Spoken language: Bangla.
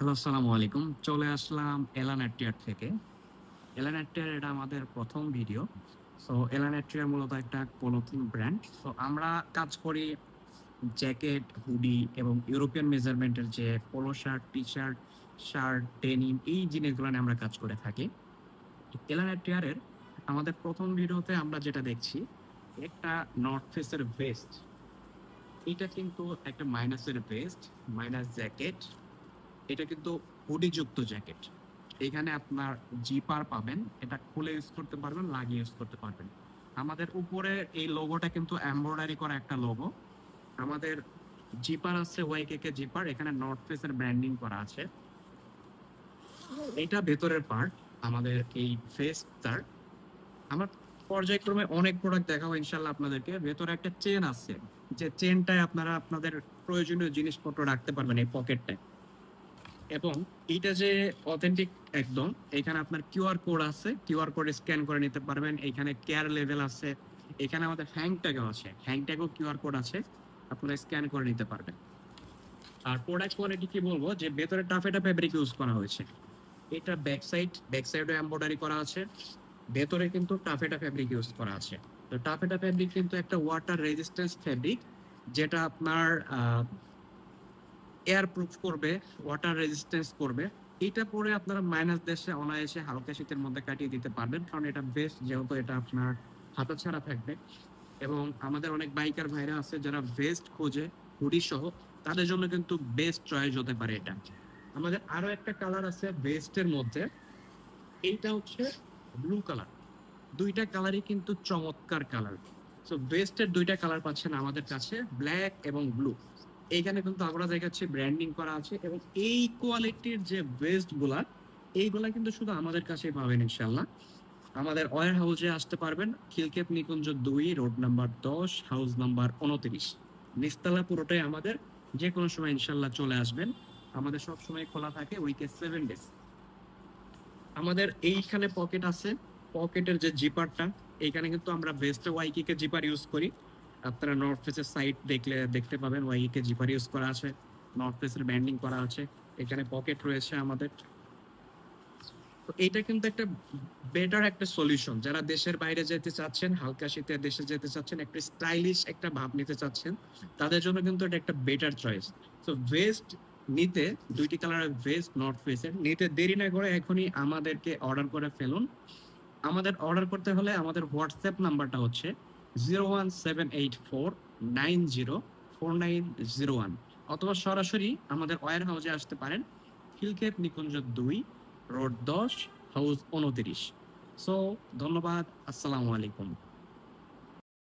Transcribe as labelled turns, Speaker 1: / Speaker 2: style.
Speaker 1: হ্যালো, আসসালামু আলাইকুম। চলে আসলাম এলানেট্টিয়ার থেকে। এলানেট্টিয়ার এটা আমাদের ১ম ভিডিও। সো এলানেট্টিয়ার মূলত একটা ক্লোথিং ব্র্যান্ড। সো আমরা কাজ করি জ্যাকেট, হুডি এবং ইউরোপিয়ান মেজারমেন্টের যে polo shirt, T-shirt, shirt, denim এই জিনিসগুলো নিয়ে আমরা কাজ করে থাকি। এলানেট্টিয়ারের আমাদের ১ম ভিডিওতে আমরা যেটা দেখছি, একটা নর্থ ফেসের ভেস্ট। এটা কিন্তু একটা মাইনাসের ভেস্ট, মাইনাস জ্যাকেট। এটা কিন্তু হুডি যুক্ত জ্যাকেট। এখানে আপনার জিপার পাবেন। এটা খুলে ইউজ করতে পারবেন, লাগিয়ে ইউজ করতে পারবেন। আমাদের উপরে এই লোগোটা কিন্তু এমব্রয়ডারি করা একটা লোগো। আমাদের জিপার আছে ওয়াইকেকে জিপার। এখানে নর্থ ফেসের ব্র্যান্ডিং করা আছে। এটা ভেতরের পার্ট আমাদের এই ফেসটার। আমার পর্যায়ক্রমে অনেক প্রোডাক্ট দেখাবো ইনশাল্লাহ আপনাদেরকে। ভেতরে একটা চেন আছে, যে চেনটায় আপনারা আপনাদের প্রয়োজনীয় জিনিসপত্র রাখতে পারবেন এই পকেটটায়। এবং এইটা যে অথেন্টিক একদম, এখানে আপনার কিউআর কোড আছে, কিউআর কোড স্ক্যান করে নিতে পারবেন। এখানে কেয়ার লেভেল আছে, এখানে আমাদের হ্যাং ট্যাগও আছে, হ্যাং ট্যাগও কিউআর কোড আছে, আপনারা স্ক্যান করে নিতে পারবেন। আর প্রোডাক্ট কোয়ালিটি কি বলবো, যে ভেতরে টাফেটা ফেব্রিক ইউজ করা হয়েছে। এটা ব্যাক সাইডও এমব্রয়ডারি করা আছে, ভেতরে কিন্তু টাফেটা ফেব্রিক ইউজ করা আছে। তো টাফেটা ফেব্রিক কিন্তু একটা ওয়াটার রেজিস্ট্যান্স ফেব্রিক, যেটা আপনার এয়ার প্রুফ করবে, ওয়াটার রেজিস্ট্যান্স করবে। এটা পরে আপনারা মাইনাস দেশে অনায়াসে হালকা শীতের মধ্যে কাটিয়ে দিতে পারবেন, কারণ এটা বেস্ট, যেহেতু এটা আপনার হাতা ছাড়া থাকবে। এবং আমাদের অনেক বাইকার ভাইরা আছে যারা ভেস্ট খোঁজে হুডি সহ, তাদের জন্য কিন্তু বেস্ট চয়েস হতে পারে এটা। আমাদের আরো একটা কালার আছে ভেস্টের মধ্যে, এইটা হচ্ছে ব্লু কালার। দুইটা কালারই কিন্তু চমৎকার কালার। সো ভেস্টের দুইটা কালার পাচ্ছেন আমাদের কাছে, ব্ল্যাক এবং ব্লু। এইখানে কিন্তু আমরা দেখাচ্ছি ব্র্যান্ডিং করা আছে, এবং এই কোয়ালিটির যে ভেস্ট গুলা, এইগুলা কিন্তু শুধু আমাদের কাছেই পাবেন ইনশাল্লাহ। আমাদের ওয়্যার হাউসে আসতে পারবেন, খিলক্ষেত নিকুঞ্জ 2, রোড নাম্বার 10, হাউস নাম্বার 29, নিচতলা পুরোটাই আমাদের। যে কোনো সময় ইনশাল্লাহ চলে আসবেন। আমাদের সব সময় খোলা থাকে, উইকে 7 ডেজ। আমাদের এইখানে পকেট আছে, পকেটের যে জিপারটা, এইখানে কিন্তু আমরা ভেস্টে ওয়াইকিকে জিপার ইউজ করি। আপনারা নর্থ ফেসের সাইড দেখতে পাবেন, ওয়াইকিকে জিপার ইউজ করা আছে, নর্থ ফেসের ব্যান্ডিং করা আছে। এখানে পকেট রয়েছে আমাদের। তো এইটা কিন্তু একটা বেটার একটা সলিউশন, যারা দেশের বাইরে যেতে চাচ্ছেন, হালকা শীতে দেশে যেতে চাচ্ছেন, একটা স্টাইলিশ একটা ভাব নিতে চাচ্ছেন, তাদের জন্য কিন্তু এটা একটা বেটার চয়েস। তো ভেস্ট নিতে, দুইটি কালারের ভেস্ট নর্থ ফেসের নিতে দেরি না করে এখনই আমাদেরকে অর্ডার করে ফেলুন। আমাদের অর্ডার করতে হলে আমাদের হোয়াটসঅ্যাপ নাম্বারটা হচ্ছে 01784904901, অথবা সরাসরি আমাদের ওয়্যার হাউসে আসতে পারেন, খিলক্ষেত নিকুঞ্জ 2, রোড 10, হাউস 29। সো ধন্যবাদ, আসসালামু আলাইকুম।